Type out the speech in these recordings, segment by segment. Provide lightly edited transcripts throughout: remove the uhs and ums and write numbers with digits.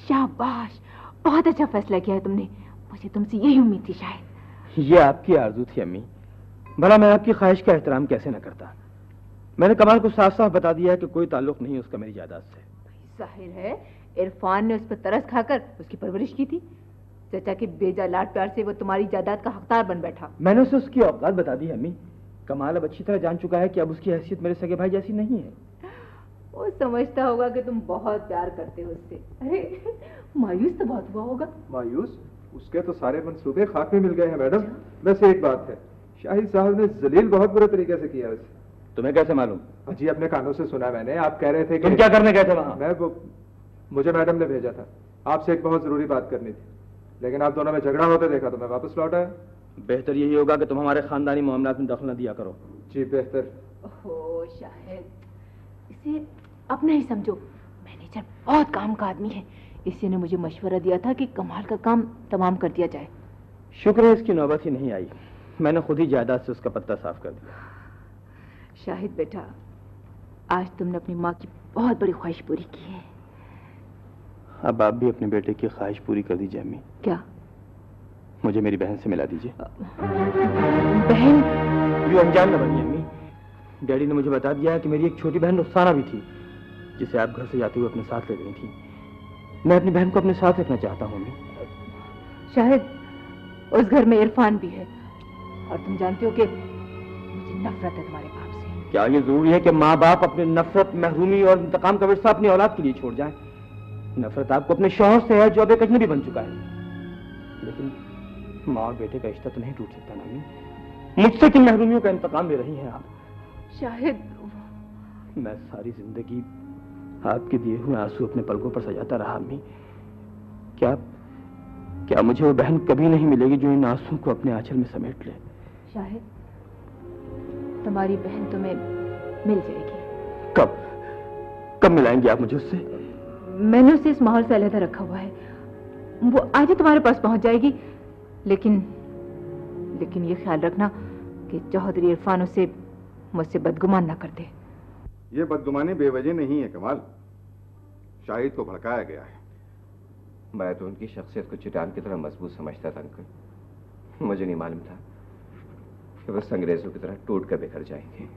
शाबाश, बहुत अच्छा फैसला किया है तुमने। मुझे तुमसे यही उम्मीद थी शायद। ये आपकी आरज़ू थी अम्मी, भला मैं आपकी ख्वाहिश का एहतराम कैसे न करता। मैंने कमाल को साफ साफ बता दिया है कि कोई ताल्लुक नहीं उसका मेरी जायदाद से। जाहिर है इरफान ने उस पर तरस खाकर उसकी परवरिश की थी। चाचा के बेजा लाड प्यार से वो तुम्हारी जायदाद का हकदार बन बैठा। मैंने उसे उसकी औकात बता दी अम्मी। कमाल अब अच्छी तरह जान चुका है कि अब उसकी हैसियत मेरे सगे भाई जैसी नहीं है। वो समझता होगा कि तुम बहुत प्यार करते हो उससे। अरे मायूस तो बहुत हुआ होगा। मायूस? उसके तो सारे मंसूबे खाक में मिल गए हैं मैडम। वैसे एक बात है, शाहिद साहब ने जलील बहुत बुरे तरीके से किया उसे। तुम्हें कैसे मालूम? जी अपने कानों से सुना मैंने। आप कह रहे थे कि तुम क्या करने गए थे वहां? मुझे मैडम ने भेजा था, आपसे एक बहुत जरूरी बात करनी थी, लेकिन आप दोनों में झगड़ा होते देखा तो मैं वापस लौट आया। बेहतर यही होगा कि तुम हमारे खानदानी मामलात में दखल न दिया करो। जी बेहतर। ओहो शाहिद, इसे अपना ही समझो। मैनेजर बहुत काम का आदमी है, इसी ने मुझे मशवरा दिया था कि कमाल का काम तमाम कर दिया जाए। शुक्र है इसकी नौबत ही नहीं आई, मैंने खुद ही जायदाद से उसका पत्ता साफ कर दिया। शाहिद बेटा, आज तुमने अपनी माँ की बहुत बड़ी ख्वाहिश पूरी की है। अब आप भी अपने बेटे की ख्वाहिश पूरी कर दीजिए अम्मी। क्या? मुझे मेरी बहन से मिला दीजिए। बहन? यूं अनजान न बनिए अम्मी। डैडी ने मुझे बता दिया है कि मेरी एक छोटी बहन रुखसाना भी थी, जिसे आप घर से जाते हुए अपने साथ ले गई थी। मैं अपनी बहन को अपने साथ रखना चाहता हूँ अम्मी। शाहिद, उस घर में इरफान भी है और तुम जानते हो कि मुझे नफरत है तुम्हारे बाप से। क्या ये जरूरी है कि माँ बाप अपने नफरत, महरूमी और इंतकाम का विरसा अपनी औलाद के लिए छोड़ जाएं? नफरत आपको अपने शौहर से है जो अब एक अजनबी बन चुका है, लेकिन माँ और बेटे का रिश्ता तो नहीं टूट सकता ना अम्मी। मुझसे किन महरूमियों का इंतकाम ले रही हैं आप? शाहिद, मैं सारी जिंदगी आपके दिए हुए आंसू अपने पलकों पर सजाता रहा अम्मी। क्या मुझे वो बहन कभी नहीं मिलेगी जो इन आंसुओं को अपने आंचल में समेट ले? शाहिद, तुम्हारी बहन तुम्हें मिल जाएगी। कब मिलाएंगे आप मुझे उससे? मैंने उसे इस माहौल से अलग रखा हुआ है, वो आज ही तुम्हारे पास पहुंच जाएगी। लेकिन ये ख्याल रखना कि चौधरी इरफान उसे मुझसे बदगुमान ना कर दे। ये बदगुमानी बेवजह नहीं है कमाल, शाहिद को भड़काया गया है। मैं तो उनकी शख्सियत को चट्टान की तरह मजबूत समझता था अंकल। मुझे नहीं मालूम था कि वो अंग्रेजों की तरह टूट कर बिखर जाएंगे।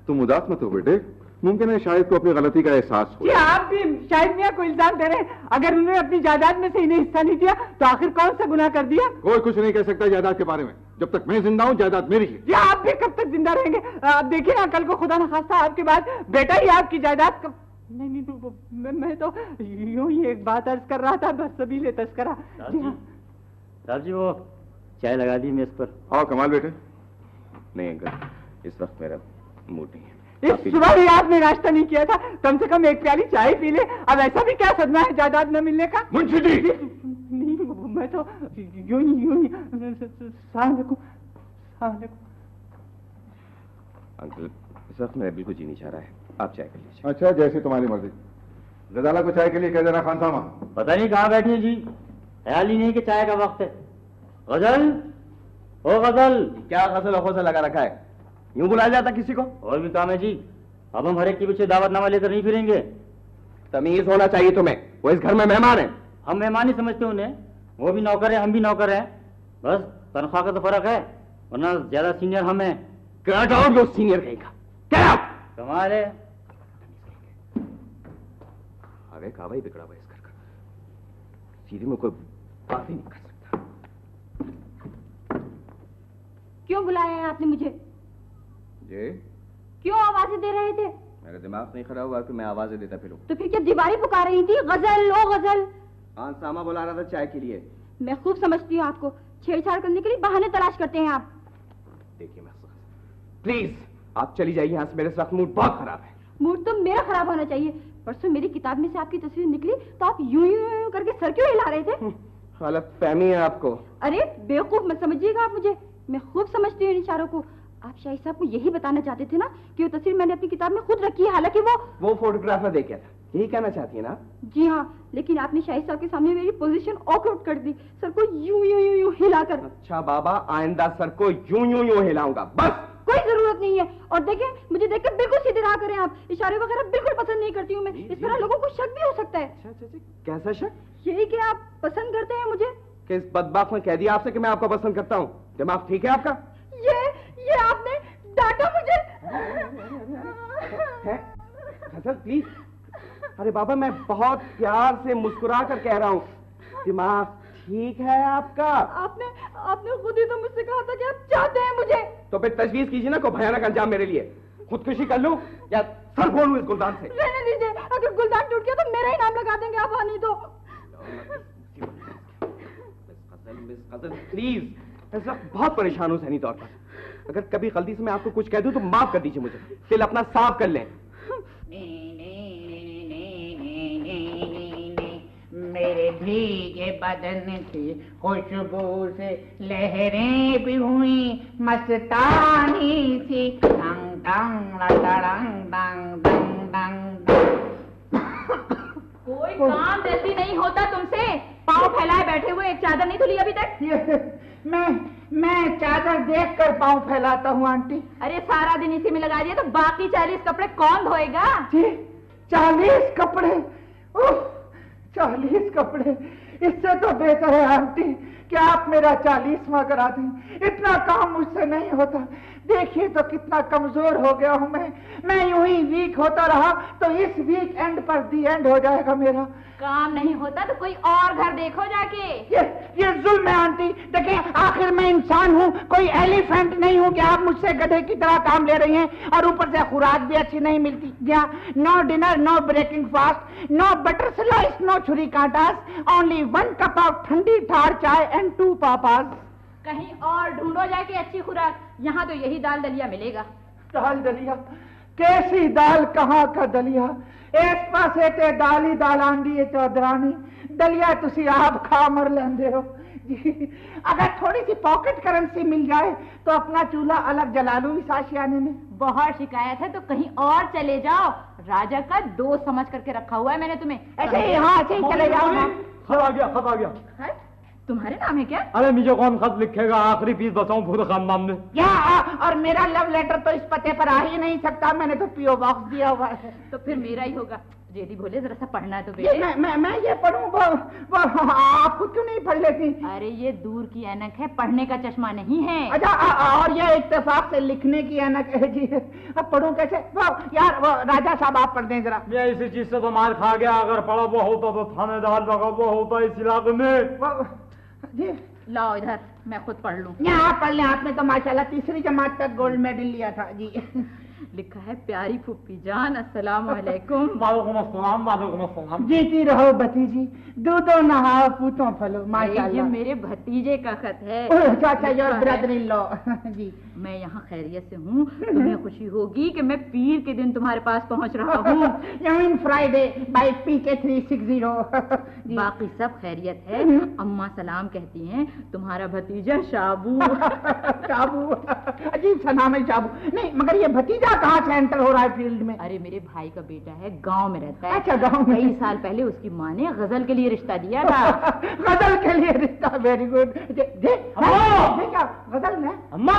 तुम उदास मत हो बेटे, मुमकिन है शाहिद को अपनी गलती का एहसास हो। आप भी शाहिद मियां को इल्जाम दे रहे हैं? अगर उन्होंने अपनी जायदाद में से इन्हें हिस्सा नहीं दिया तो आखिर कौन सा गुनाह कर दिया? कोई कुछ नहीं कह सकता जायदाद के बारे में। जब तक मैं जिंदा हूँ जायदाद मेरी है। या आप भी कब तक जिंदा रहेंगे? आप देखिए ना, कल को खुदा न खास्ता आपके बाद बेटा ही आपकी जायदाद का। नहीं, मैं तो यूं ही एक बात अर्ज कर रहा था, बस सबीले तस्करा। साहब जी वो चाय लगा दी मेज पर। आओ कमाल बेटे। नहीं अंकल, इस वक्त मेरा मूड नहीं है। इस सुबह भी आपने नाश्ता नहीं किया था, कम से कम एक प्याली चाय पी ले। अब ऐसा भी क्या सदमा है जायदाद न मिलने का? मुंशी जी! नहीं, मैं तो यूं ही सलाम अलैकुम। अंकल, इस वक्त मेरा बिल्कुल जी नहीं चाह रहा है, आप चाय कर लीजिए। अच्छा, जैसे तुम्हारी मर्जी। गजाला को चाय के लिए कह देना खान साहब। पता नहीं कहाँ बैठी है जी, ख्याल ही नहीं कि चाय का वक्त है। गजल, ओ गजल। क्या गजल अखों से लगा रखा है? यूं बुलाया जाता किसी को? और भी काम है जी, अब हम हर एक के पीछे दावतनामा लेकर नहीं फिरेंगे। तमीज होना चाहिए तुम्हें, वो इस घर में मेहमान है। हम मेहमान ही समझते उन्हें, वो भी नौकर है, हम भी नौकर हैं। बस तनख्वाह का तो फर्क है, वरना ज्यादा सीनियर हम हैं। कट आउट, वो सीनियर कहेगा। क्या कमाल है, अबे कावा ही बिगड़ा हुआ इस घर का, सीधी में कोई बात ही नहीं कर सकता। क्यों बुलाया है आपने मुझे? जी? क्यों आवाजें दे रहे थे? मेरा दिमाग नहीं खराब हुआ कि मैं आवाजें देता फिरूं। तो फिर क्या दीवारें पुकार रही थी? गजल लो गजल। खान सामा बुला रहा था चाय के लिए। मैं खूब समझती हूँ आपको, छेड़छाड़ करने के लिए बहाने तलाश करते हैं आप। देखिए मैं प्लीज आप चली जाइए यहाँ से, मेरे साथ मूड बहुत खराब है। मूड तो मेरा खराब होना चाहिए। परसों मेरी किताब में से आपकी तस्वीर निकली तो आप यूं यूं करके सर क्यों हिला रहे थे? गलत फहमी है आपको। अरे बेवकूफ मत समझिएगा आप मुझे, मैं खूब समझती हूँ इन इशारों को। आप शाहिद साहब को यही बताना चाहते थे ना कि वो तस्वीर मैंने अपनी किताब में खुद रखी है, हालांकि वो फोटोग्राफर देख गया था, यही कहना चाहती है ना? जी हाँ, लेकिन आपने शाहिद साहब के सामने मेरी पोजीशन ऑकवर्ड कर दी, सर को यूं यूं यूं यूं हिलाकर। अच्छा बाबा, आइंदा सर को यूं यूं यूं हिलाऊंगा बस। कोई जरूरत जरूरत नहीं है। और देखें, मुझे देखकर बिल्कुल सीधे रहा करें आप, इशारे वगैरह बिल्कुल पसंद नहीं करती हूँ मैं। इस तरह लोगों को शक भी हो सकता है। अच्छा, कैसा शक? यही कि आप पसंद करते हैं मुझे। किस बदबख्त ने कह दिया आपसे कि मैं आपको पसंद करता हूँ? दिमाग ठीक है आपका? ये आपने डांटा मुझे। गजल प्लीज। अरे बाबा, मैं बहुत प्यार से मुस्कुरा कर कह रहा हूँ, दिमाग ठीक है आपका? आपने खुद ही तो मुझसे कहा था कि आप चाहते हैं मुझे। तो फिर तजवीज कीजिए ना कोई भयानक अंजाम मेरे लिए। खुदकुशी कर लूं या सर फोड़ूं इस गुलदान से? रहने दीजिए, अगर गुलदान टूट गया तो मेरा ही नाम लगा देंगे आप, नहीं तो। मिस गजल प्लीज, इस वक्त बहुत परेशान हूं सहनी तौर पर। अगर कभी गलती से मैं आपको कुछ कह दूं तो माफ कर दीजिए मुझे, दिल अपना साफ कर लें। मेरे भीगे बदन की खुशबू से लहरें भी हुई मस्तानी सी। डंग डंग डंग डंग डंग डंग। कोई काम जल्दी नहीं होता तुमसे? पाँव फैलाए बैठे हुए, एक चादर नहीं धुली अभी तक? मैं चादर देख कर पाँव फैलाता हूँ आंटी। अरे सारा दिन इसी में लगा दिया तो बाकी 40 कपड़े कौन धोएगा? 40 कपड़े? 40 कपड़े? इससे तो बेहतर है आंटी कि आप मेरा 40वां करा दें। इतना काम मुझसे नहीं होता। देखिए तो कितना कमजोर हो गया हूं मैं यूं ही वीक होता रहा तो इस वीक एंड पर दी एंड हो जाएगा मेरा। काम नहीं होता तो कोई और घर देखो जाके। ये जुल्म है आंटी। देखिए, आखिर मैं इंसान हूँ, कोई एलिफेंट नहीं हूँ कि आप मुझसे गधे की तरह काम ले रही हैं। और ऊपर से खुराक भी अच्छी नहीं मिलती। No dinner, no breaking fast, no butter slice, no छुरी कांटास, ओनली 1 कप ऑफ ठंडी ठार चाय एंड 2 पापास। कहीं और ढूंढो जाके अच्छी खुराक, यहाँ तो यही दाल दलिया मिलेगा। दाल दलिया? कैसी दाल, कहाँ का दलिया? इस पासे ते दाल ही दाल आंदी है चौधरानी, दलिया तुसी आप खा मर लेंदे हो जी। अगर थोड़ी सी पॉकेट करेंसी मिल जाए तो अपना चूल्हा अलग जला लूं इस आशियाने में। बहुत शिकायत है तो कहीं और चले जाओ, राजा का दोस्त समझ करके रखा हुआ है मैंने तुम्हें। ऐसे ही हाँ, ऐसे ही चले जाओ। खत आ गया। है? तुम्हारे नाम है क्या? अरे मुझे कौन खत लिखेगा, आखिरी फीस बचाऊं पूरे खानदान में। और मेरा लव लेटर तो इस पते पर आ ही नहीं सकता, मैंने तो पीओ बॉक्स दिया हुआ है। तो फिर मेरा ही होगा। जेदी बोले जरा सा पढ़ना है तो बेटे। मैं ये पढ़ूं, वो आप खुद क्यों नहीं पढ़ लेती? अरे ये दूर की ऐनक है, पढ़ने का चश्मा नहीं है। अच्छा, और ये इत्तेफाक से लिखने की ऐनक है जी। अब पढ़ूं कैसे? वो राजा साहब आप पढ़ दें जरा। मैं इसी चीज से तो मार खा गया, अगर पढ़ा वो होता तो थानेदार लगा वो होता इस इलाके में जी। लाओ इधर, मैं खुद पढ़ लूं। यहाँ पढ़ लें, आपने तो माशाल्लाह 3री जमात तक गोल्ड मेडल लिया था जी। लिखा है, प्यारी फूफी जान अस्सलाम वालेकुम। वालेकुम अस्सलाम। जीती रहो भतीजी, दूधो नहाओ पूतों फलो। माशाल्लाह, ये मेरे भतीजे का खत है। चाचा योर ब्रदर इन लॉ जी। मैं यहाँ खैरियत से हूँ, तुम्हें खुशी होगी कि मैं पीर के दिन तुम्हारे पास पहुँच रहा हूँ। You mean Friday by PK 360। बाकी सब खैरियत है। अम्मा सलाम कहती हैं, तुम्हारा भतीजा शाबू। शाबू, अजीब सा नाम है शाबू। नहीं, मगर ये भतीजा कहाँ से एंटर हो रहा है फील्ड में? अरे मेरे भाई का बेटा है, गांव में रहता है। अच्छा, गांव में। कई साल पहले उसकी माँ ने गजल के लिए रिश्ता दिया था। गजल के लिए रिश्ता? Very good. गजल में? अम्मा,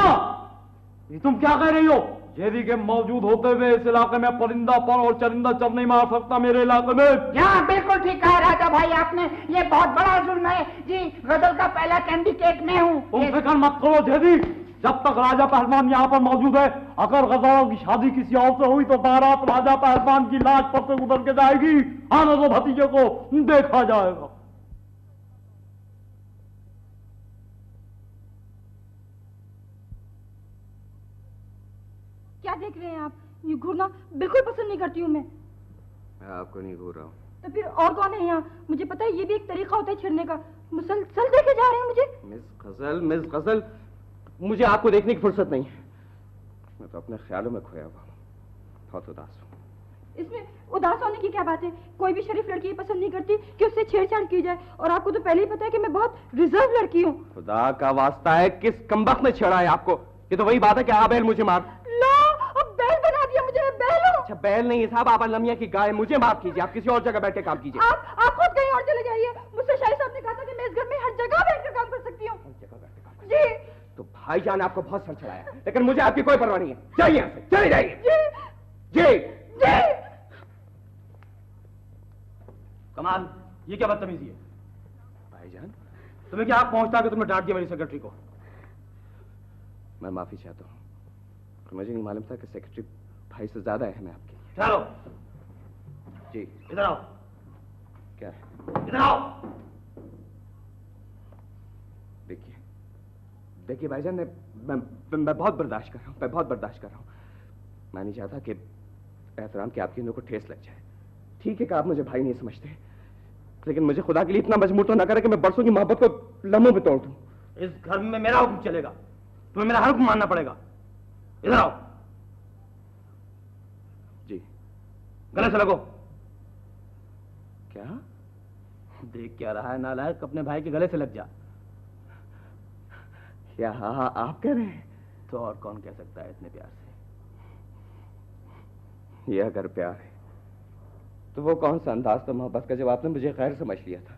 ये तुम क्या कह रही हो? जेदी के मौजूद होते हुए इस इलाके में परिंदा पर और चरिंदा चल नहीं मार सकता मेरे इलाके में। यहाँ बिल्कुल ठीक कहा राजा भाई आपने, ये बहुत बड़ा जुल्म है जी। गजल का पहला कैंडिडेट मैं हूँ। तुम फिक्र मत करो जेदी, जब तक राजा पहलवान यहाँ पर मौजूद है, अगर गजलों की शादी किसी और से हुई तो बारात राजा पहलवान की लाश पर से उतर के जाएगी। आने दो भतीजे को, देखा जाएगा। क्या देख रहे हैं आप? ये घूरना बिल्कुल पसंद नहीं करती हूँ मैं। आपको नहीं घूर रहा हूँ। तो फिर और कौन है यहाँ? मुझे पता है ये भी एक तरीका होता है छिड़ने का। मुसलसल देखे जा रहे हैं मुझे। मिस गजल, मुझे आपको देखने की फुर्सत नहीं है। मैं तो अपने ख्यालों में खोया हुआ हूँ, बहुत उदास हूँ। इसमें उदास होने की क्या बात है? कोई भी शरीफ लड़की पसंद नहीं करती कि उससे छेड़छाड़ की जाए। और आपको तो पहले ही पता है कि मैं बहुत रिजर्व लड़की हूँ। खुदा का वास्ता है, किस कमबख्त ने छेड़ा है आपको? ये तो वही बात है कि आप बैल मुझे मार। लो, अब बैल बना दिया मुझे। मैं बैल हूँ? अच्छा, बैल नहीं साहब, आप अलमिया की गाय। मुझे माफ कीजिए, आप किसी और जगह बैठ के काम कीजिए। आप खुद कहीं और चले जाइए। मुझसे शाही साहब ने कहा था कि मैं इस घर में हर जगह बैठ कर काम कर सकती हूँ। हर जगह बैठ के काम जी। तो भाईजान ने आपको बहुत सर चढ़ाया, लेकिन मुझे आपकी कोई परवाह नहीं है। जाइए यहाँ से, चले जाइए। जी कमाल, ये क्या बदतमीजी है? भाईजान, तुम्हें क्या हक पहुंचता कि तुमने डांट दिया मेरी सेक्रेटरी को? मैं माफी चाहता हूँ, और मुझे नहीं मालूम था कि सेक्रेटरी भाई से ज्यादा अहम है आपके लिए। चलो जी इधर आओ। क्या है? इधर आओ। देखिए भाईजान, मैं बहुत बर्दाश्त कर रहा हूँ, मैं बहुत बर्दाश्त कर रहा हूँ। मैं नहीं चाहता कि एहतराम के आपकी को ठेस लग जाए। ठीक है कि आप मुझे भाई नहीं समझते, लेकिन मुझे खुदा के लिए इतना मजबूर तो ना करे कि मैं बरसों की मोहब्बत को लम्हों में तोड़ दूं। इस घर में मेरा हुक्म चलेगा, तुम्हें मेरा हर हुक्म मानना पड़ेगा। इधर आओ। जी। गले से लगो। क्या देख क्या रहा है नालायक, अपने भाई के गले से लग जा। क्या आप कह रहे हैं? तो और कौन कह सकता है इतने प्यार से? ये अगर प्यार है तो वो कौन सा अंदाज था मोहब्बत का जब आपने मुझे गैर समझ लिया था?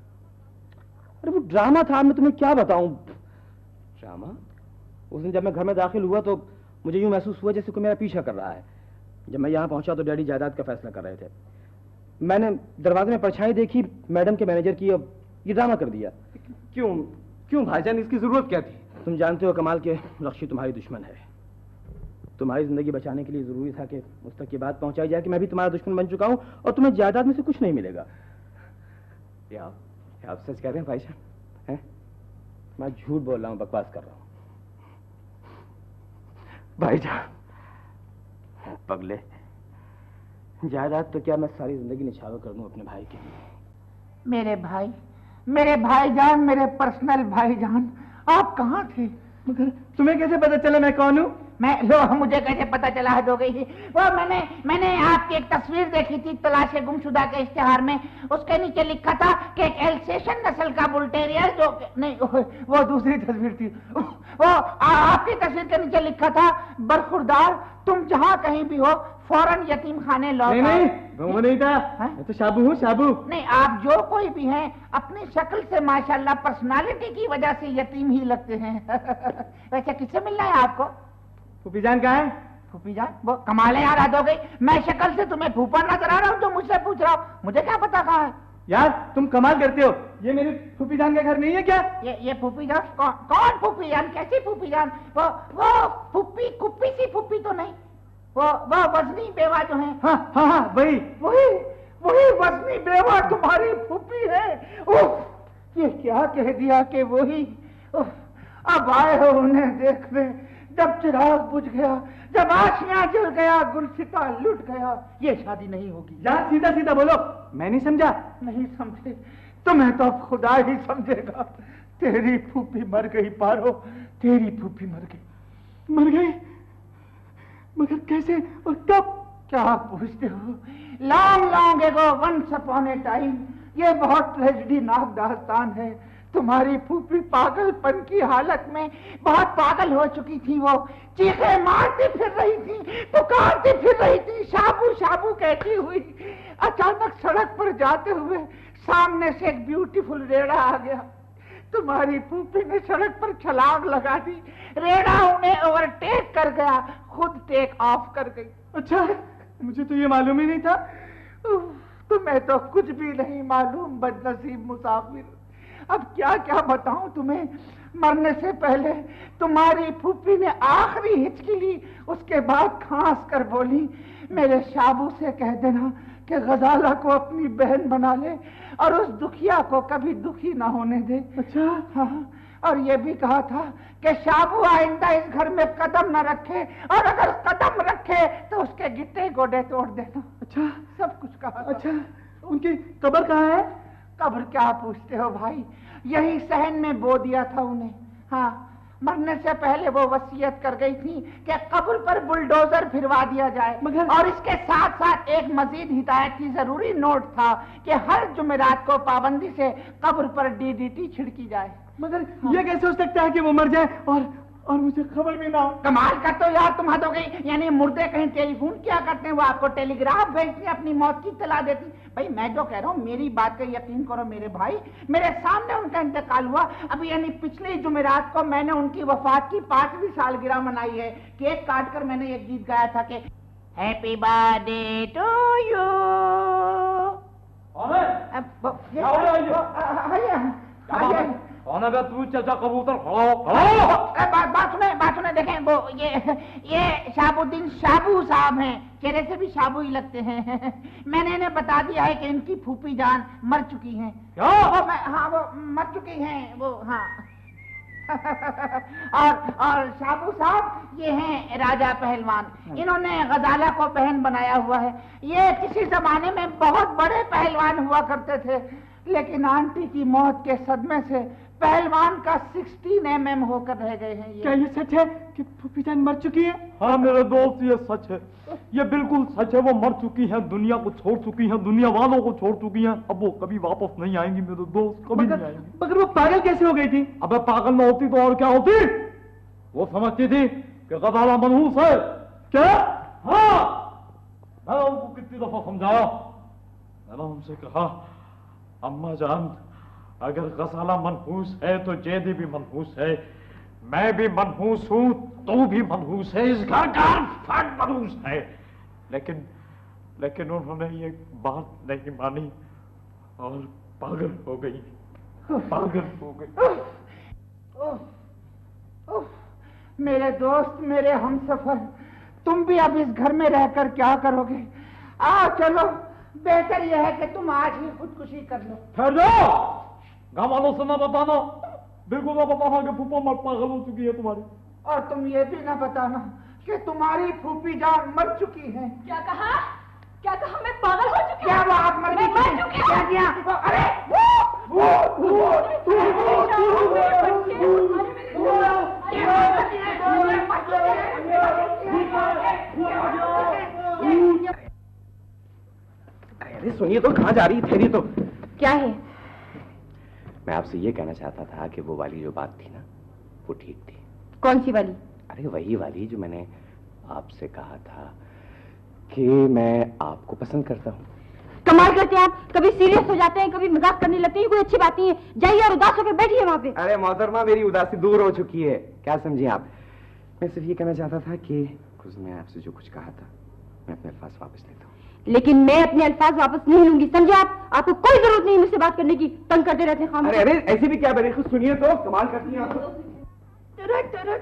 अरे वो ड्रामा था, मैं तुम्हें क्या बताऊं। ड्रामा? उस दिन जब मैं घर में दाखिल हुआ तो मुझे यूं महसूस हुआ जैसे कोई मेरा पीछा कर रहा है। जब मैं यहाँ पहुंचा तो डैडी जायदाद का फैसला कर रहे थे। मैंने दरवाजे में परछाई देखी मैडम के मैनेजर की, अब ये ड्रामा कर दिया। क्यों भाईजान, इसकी जरूरत क्या थी? तुम जानते हो कमाल के रक्षी तुम्हारी दुश्मन है। तुम्हारी जिंदगी बचाने के लिए जरूरी था कि उस तक ये बात पहुंचाई जाए कि मैं भी तुम्हारा दुश्मन बन चुका हूं और तुम्हें जायदाद में से कुछ नहीं मिलेगा। आप सच कह रहे हैं भाईजान? हैं? मैं झूठ बोल रहा हूं, बकवास कर रहा हूं। भाईजान पगले, जायदाद तो क्या मैं सारी जिंदगी निछावर कर दूं अपने भाई के लिए। मेरे भाईजान, मेरे पर्सनल भाईजान, आप कहाँ थे? मगर तुम्हें कैसे पता चला मैं कौन हूँ? मुझे कैसे पता चला है? हो गई वो मैंने आपकी एक तस्वीर देखी थी तलाशे गुमशुदा के इश्तिहार में। उसके नीचे लिखा था कि एक एल्सेशन नस्ल का बुल टेरियर जो नहीं, वो दूसरी तस्वीर थी। वो आपकी तस्वीर के नीचे लिखा था, बरखुरदार तुम जहाँ कहीं भी हो फौरन यतीम खाने लौट। नहीं, वो नहीं था। मैं तो शाबू हूँ, शाबू। नहीं, आप जो कोई भी हैं अपनी शक्ल से माशाल्लाह पर्सनालिटी की वजह से यतीम ही लगते हैं। वैसे किससे मिलना है आपको? फूफी जान कहाँ है? फूफी जान? वो कमाल है यार, हद हो गई। मैं शक्ल से तुम्हें फूफा नजर आ रहा हूँ जो मुझसे पूछ रहा हूँ, मुझे क्या पता कहाँ है? यार तुम कमाल करते हो, ये मेरी फूफी जान का घर नहीं है क्या? ये फूफी जान? कौन फूफी जान? कैसी फूफी जान? वो फूफी कुप्पी सी फूफी तो नहीं, वो वजनी बेवा जो है। हाँ, वही वजनी बेवा तुम्हारी फूफी है। ये क्या कह दिया कि वही? अब आए हो उन्हें देखने, जब चिराग बुझ गया, जब आशियां जल गया, गुलसिता लुट गया, ये शादी नहीं होगी। यार सीधा सीधा बोलो, मैं नहीं समझा। नहीं समझे? तुम्हें तो अब खुदा ही समझेगा। तेरी फूफी मर गई पारो, तेरी फूफी मर गई। मगर कैसे और कब? क्या पूछते हो? लॉन्ग एगो, वंस अपॉन ए टाइम। ये बहुत ट्रेजेडीनाक दास्तान है। तुम्हारी फूफी पागलपन की हालत में बहुत पागल हो चुकी थी। वो चीखे मारती फिर रही थी, पुकारती फिर रही थी, शाबू शाबू कहती हुई। अचानक सड़क पर जाते हुए सामने से एक ब्यूटीफुल रेड़ा आ गया। तुम्हारी फूफी ने सड़क पर छलांग लगा दी, रेड़ा उन्हें ओवरटेक कर गया, खुद टेक ऑफ कर गई। अच्छा, मुझे तो ये मालूम ही नहीं था। तुम्हें तो कुछ भी नहीं मालूम, बदनसीब मुसाफिर। अब क्या क्या बताऊं तुम्हें। मरने से पहले तुम्हारी फूफी ने आखिरी हिचकी ली, उसके बाद खांस कर बोली, मेरे शाबू से कह देना कि गजाला को अपनी बहन बना ले और उस दुखिया को कभी दुखी ना होने दे। अच्छा? हाँ, और ये भी कहा था कि शाबू आइंदा इस घर में कदम न रखे, और अगर कदम रखे तो उसके गिट्टे गोडे तोड़ देना। अच्छा, सब कुछ कहा था। अच्छा, उनकी कब्र कहाँ है? कब्र क्या पूछते हो भाई, यही सहन में बो दिया था उन्हें। हाँ, मरने से पहले वो वसीयत कर गई थी कि कब्र पर बुलडोजर फिरवा दिया जाए, और इसके साथ साथ एक मजीद हिदायत की जरूरी नोट था कि हर जुमेरात को पाबंदी से कब्र पर DDT छिड़की जाए। मगर ये कैसे हो सकता है कि वो मर जाए और मुझे खबर भी ना हो। कमाल कर तो यार तुम हद हो गई। यानी मुर्दे कहीं टेलीफोन क्या करते हैं, वो आपको टेलीग्राफ भेजते हैं, अपनी मौत की इत्तला देती। भाई मैं जो कह रहा हूँ मेरी बात का यकीन करो मेरे भाई, मेरे सामने उनका इंतकाल हुआ अभी, यानी पिछले जुमेरात को मैंने उनकी वफात की 5वीं सालगिरह मनाई है। केक काट कर मैंने एक गीत गाया था कि हैप्पी बर्थडे टू यू। तू चाचा कबूतर बात सुने देखें, वो ये शाहबुद्दीन शाबू साहब हैं, चेहरे से भी शाबू ही लगते हैं। मैंने इन्हें बता दिया है कि इनकी फूफी जान मर चुकी हैं। हाँ वो मर चुकी हैं वो, हाँ। और शाबू साहब ये हैं राजा पहलवान, इन्होंने गजाला को बहन बनाया हुआ है। ये किसी जमाने में बहुत बड़े पहलवान हुआ करते थे, लेकिन आंटी की मौत के सदमे से पहलवान का 16 mm होकर रह गए हैं। क्या ये सच है कि फूफी जान मर चुकी है? हाँ मेरे दोस्त ये सच है, ये बिल्कुल सच है। वो मर चुकी है, दुनिया को छोड़ चुकी है, दुनिया वालों को छोड़ चुकी है। अब वो कभी वापस नहीं आएंगी मेरे दोस्त, कभी नहीं आएंगी। मगर वो पागल कैसे हो गई थी? अबे पागल न होती तो और क्या होती? वो समझती थी कि गजाला मनहूस है। क्या? हाँ, मैंने उनको कितनी दफा समझाया, मैंने उनसे कहा अम्मा जान अगर गजाला मनहूस है तो जैदी भी मनहूस है, मैं भी मनहूस हूं, तू भी मनहूस है, इस घर का फर्द मनहूस है। लेकिन उन्होंने ये बात नहीं मानी और पागल हो गई, पागल हो गई। मेरे दोस्त, मेरे हमसफर, तुम भी अब इस घर में रहकर क्या करोगे? आओ चलो, बेहतर यह है कि तुम आज ही खुदकुशी कर लो। ठहर जाओ, गाँव वालों से ना बताना, बिल्कुल ना बताना कि फूफा मर पागल हो चुकी है तुम्हारी। और तुम ये भी ना बताना कि तुम्हारी फूफी जान मर चुकी है। क्या कहा? क्या कहा? मैं पागल हो चुकी हूँ? क्या वो आप मर चुकी? क्या किया? अरे अरे सुनिए तो, कहाँ जा रही थे? तो क्या है? मैं आपसे ये कहना चाहता था कि वो वाली जो बात थी ना, वो ठीक थी। कौन सी वाली? अरे वही वाली जो मैंने आपसे कहा था कि मैं आपको पसंद करता हूँ। कमाल करते हैं आप, कभी सीरियस हो जाते हैं, कभी मजाक करने लगते हैं, कोई अच्छी बात नहीं है। जाइए और उदास होकर बैठिए वहाँ पे। अरे मोहतरमा, मेरी उदासी दूर हो चुकी है, क्या समझिए आप। मैं सिर्फ ये कहना चाहता था कि कुछ मैं आपसे जो कुछ कहा था, मैं अपने अल्फाज वापस लेता हूँ। लेकिन मैं अपने अल्फाज वापस नहीं लूंगी, समझे आप? आपको कोई जरूरत नहीं मुझसे बात करने की, तंग करते रहते हैं। अरे अरे ऐसे भी क्या बने, कुछ सुनिए तो, कमाल करती हैं आप।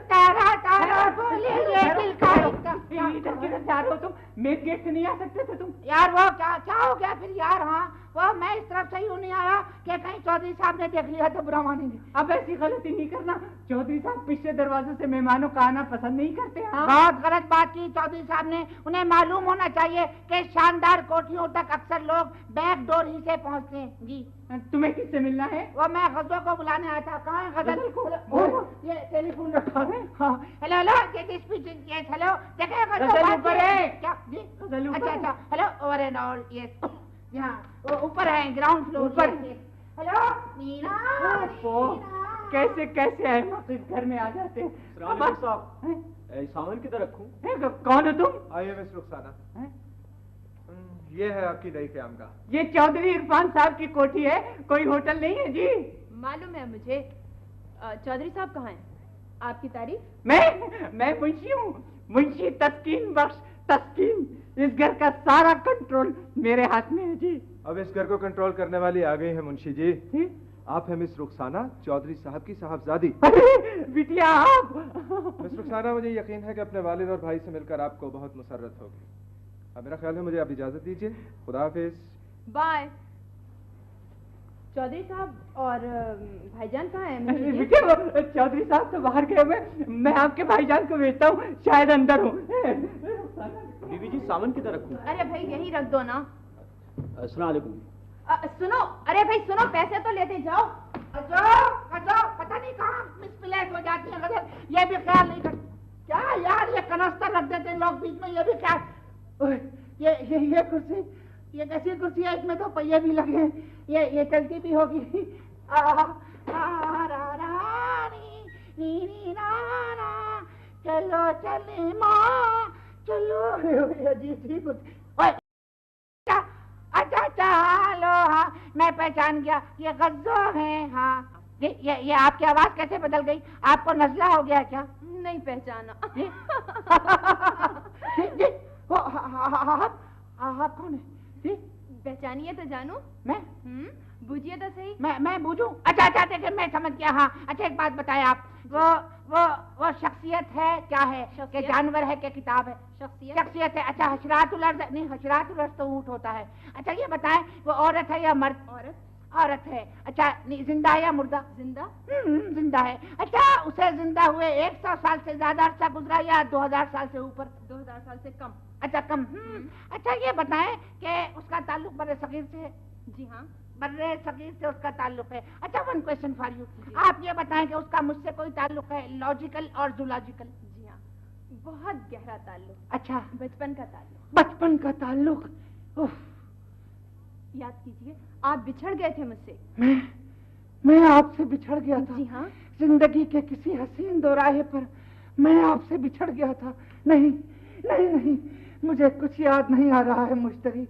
तारा तारा बोले ये दिल का इधर किधर जा रहे हो तुम? मेन गेट से नहीं आ सकते थे तुम? यार वो क्या हो गया फिर यार? हाँ वो मैं इस तरफ से ही नहीं आया कि कहीं चौधरी साहब ने देख लिया तो बुरा मानेंगे। अब ऐसी गलती नहीं करना, चौधरी साहब पिछले दरवाजे से मेहमानों का आना पसंद नहीं करते। हाँ बहुत गलत बात की चौधरी साहब ने। उन्हें मालूम होना चाहिए कि शानदार कोठियों तक अक्सर लोग बैक डोर ही से पहुंचते हैं। जी तुम्हें किससे मिलना है? वो मैं गजल को बुलाने आया था। कहाँ है गजल को? ये टेलीफोन रखा है। हाँ हेलो हेलो, हेलो देखे गजल ऊपर है क्या? जी गजल ऊपर। अच्छा hello, over and all yes, यहाँ ऊपर है, ग्राउंड फ्लोर ऊपर। हेलो मीना। कैसे कैसे है इस घर में आ जाते हैं? साहब सामान किधर रखूं? कौन हो तुम? आइए मिस रुखसाना, ये है आपकी नई क़यामगाह। ये चौधरी इरफान साहब की कोठी है, कोई होटल नहीं है जी। मालूम है मुझे। चौधरी साहब कहाँ हैं? आपकी तारीफ? मैं मुंशी हूँ, मुंशी तस्कीन बख्श तस्कीन। इस घर का सारा कंट्रोल मेरे हाथ में है जी। अब इस घर को कंट्रोल करने वाली आ गई है मुंशी जी। आप है मिस रुखसाना, चौधरी साहब की साहबजादी। बिटिया आप? मिस रुखसाना, मुझे यकीन है कि अपने वालिद और भाई से मिलकर आपको बहुत मुसर्रत होगी। अब मेरा ख्याल है मुझे आप इजाजत दीजिए। खुदा हाफिज। बाय। चौधरी साहब और भाईजान कहाँ हैं? बेटे चौधरी साहब तो बाहर गए हुए, मैं आपके भाईजान को भेजता हूँ, शायद अंदर हूँ। बीबी जी सामान किधर रखूं? अरे भाई यही रख दो ना। अस्सलाम वालेकुम। सुनो, अरे भाई सुनो, पैसे तो लेते जाओ। पता नहीं कहाँ मिसप्लेस हो जाती है गजल, ये भी ख्याल नहीं कर। क्या यार ये कनस्तर रख देते हैं लोग बीच में, ये भी क्या? ये कुर्सी, ये कैसी कुर्सी है? इसमें तो पहिए भी लगे हैं, ये चलती भी होगी। नी ना ना, चलो चले माँ चलो। जी ठीक। अच्छा चलो, हाँ मैं पहचान गया, ये गज्जो है। हाँ ये आपकी आवाज कैसे बदल गई? आपको नजला हो गया क्या? नहीं पहचाना। आप कौन है? पहचानिए तो जानू। मैं? बूझिए तो सही। मैं बूझूं? अच्छा देखिए मैं समझ गया। हाँ अच्छा एक बात बताए आप, वो शख्सियत है क्या है? कि जानवर है कि किताब है? शख्सियत है। अच्छा हशरातुल अर्ज़ नहीं, हशरातुल अर्ज़ तो ऊँट होता है। अच्छा ये बताएं वो औरत है या मर्द? औरत है। अच्छा जिंदा है या मुर्दा? जिंदा है। अच्छा उसे जिंदा हुए 100 साल से ज्यादा अर्सा गुजरा या 2000 साल से ऊपर? 2000 साल से कम। अच्छा कम। अच्छा ये बताएं कि उसका ताल्लुक बर्रे सगीर से है? जी हाँ, बर्रे सगीर से उसका ताल्लुक है। अच्छा वन क्वेश्चन फॉर यू, आप ये बताएं कि उसका मुझसे कोई ताल्लुक है लॉजिकल और जूलॉजिकल? जी हाँ, बहुत गहरा ताल्लुक। अच्छा बचपन का ताल्लुक। बचपन का ताल्लुक। याद कीजिए आप बिछड़ गए थे मुझसे। मैं आपसे बिछड़ गया था? जी हाँ। जिंदगी के किसी हसीन दोराहे पर मैं आपसे बिछड़ गया था? नहीं नहीं नहीं, मुझे कुछ याद नहीं आ रहा है मुश्तरी,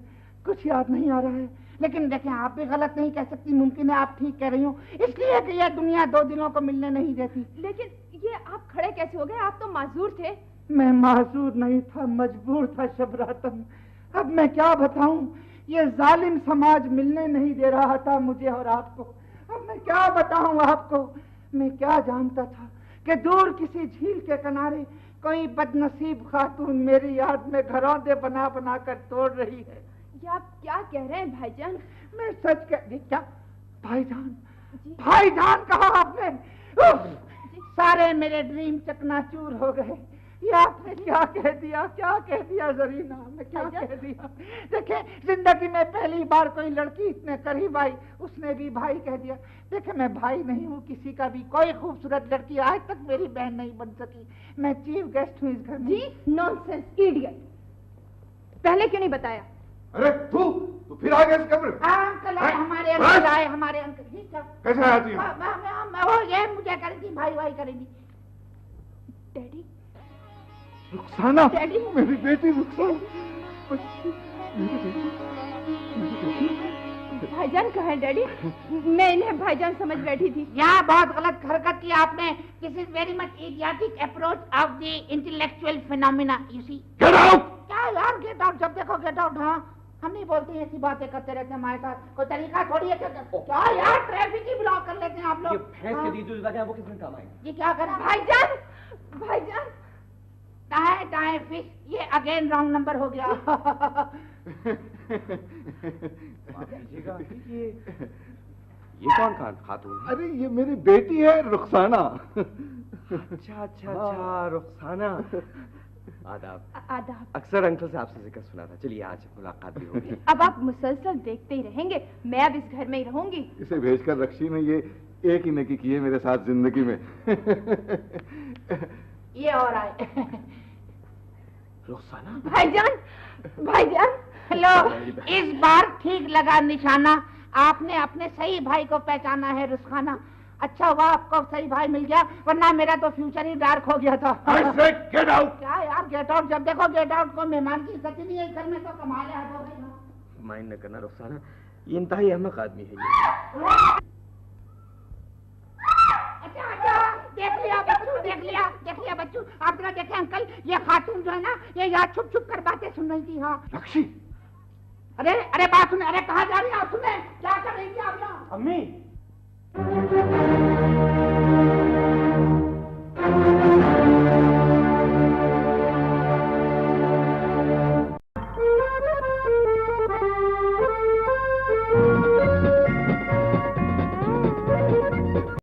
कुछ याद नहीं आ रहा है। लेकिन देखें आप भी गलत नहीं कह सकती, मुमकिन है आप ठीक कह रही हो, इसलिए कि यह दुनिया 2 दिनों को मिलने नहीं देती। लेकिन ये आप खड़े कैसे हो गए? आप तो माजूर थे। मैं माजूर नहीं था, मजबूर था शबरातन। अब मैं क्या बताऊं, ये जालिम समाज मिलने नहीं दे रहा था मुझे और आपको। अब मैं क्या बताऊं आपको, मैं क्या जानता था कि दूर किसी झील के किनारे कोई बदनसीब खातून मेरी याद में घरौंदे बना बना कर तोड़ रही है। ये आप क्या कह रहे हैं भाईजान? मैं सच कह क्या? भाईजान? भाईजान कहा आपने? सारे मेरे ड्रीम चकनाचूर हो गए। ये आपने क्या कह दिया जरीना, मैं क्या कह दिया? देखे जिंदगी में पहली बार कोई लड़की इतने करीब आई, उसने भी भाई कह दिया। देखे मैं भाई नहीं हूँ किसी का भी, कोई खूबसूरत लड़की आज तक मेरी बहन नहीं बन सकी। मैं चीफ गेस्ट हूँ इस घर में। जी नॉनसेंस, इडियट, पहले क्यों नहीं बताया? अरे तू फिर आ गया इस कमरे में? अंकल हमारे अंकल आए, हमारे अंकल। जी कैसे आया तू? वो ये मुझे करेगी, भाई करेगी। डैडी। रुखसाना, डैडी। मेरी बेटी रुखसाना। भाईजान कहाँ है डैडी? मैं इन्हें भाईजान समझ बैठी थी। यहाँ बहुत गलत हरकत की आपने। This is very much idiotic approach of the intellectual phenomena, you see. Get out! क्या यार गेट आउट? जब देखो गेट आउट। हाँ हम नहीं बोलते, ऐसी बातें करते रहते हैं हमारे साथ, कोई तरीका थोड़ी है। क्या यार ट्रैफिक ही ब्लॉक कर लेते हैं आप लोग। भैंस के दीद लगा वो किस दिन काम आएंगे? ये क्या कर भाईजान टाइम फिश, ये अगेन रॉन्ग नंबर हो गया। ये कौन खातून है? अरे ये मेरी बेटी है रुखसाना। अच्छा रुखसाना। आदाब। अक्सर अंकल से आपसे जिक्र सुना था। चलिए आज मुलाकात भी होगी। अब आप मुसलसल देखते ही रहेंगे, मैं अब इस घर में ही रहूंगी। इसे भेजकर रक्षी ने ये एक ही नेकी की है मेरे साथ जिंदगी में। ये और आए। रुखसाना। भाईजान। हेलो, इस बार ठीक लगा निशाना, आपने अपने सही भाई को पहचाना है रुखसाना। अच्छा हुआ आपको सही भाई मिल गया, वरना मेरा तो फ्यूचर ही डार्क हो गया था। Gate out! क्या यार गेट आउट? जब देखो गेट आउट को मेहमान की इज्जत नहीं है इस घर में, तो कमाल है। माइंड न करना रुखसाना, ये इंतहाई अहमक आदमी है ये। अच्छा देख लिया बच्चू। आप जरा देखे अंकल, ये खातून जो है ना, ये यहाँ छुप कर बातें सुन रही थी। हाँ रक्षी, अरे बात सुने। अरे कहाँ जा रही है आप? सुने क्या कर रही थी आप यहाँ? अम्मी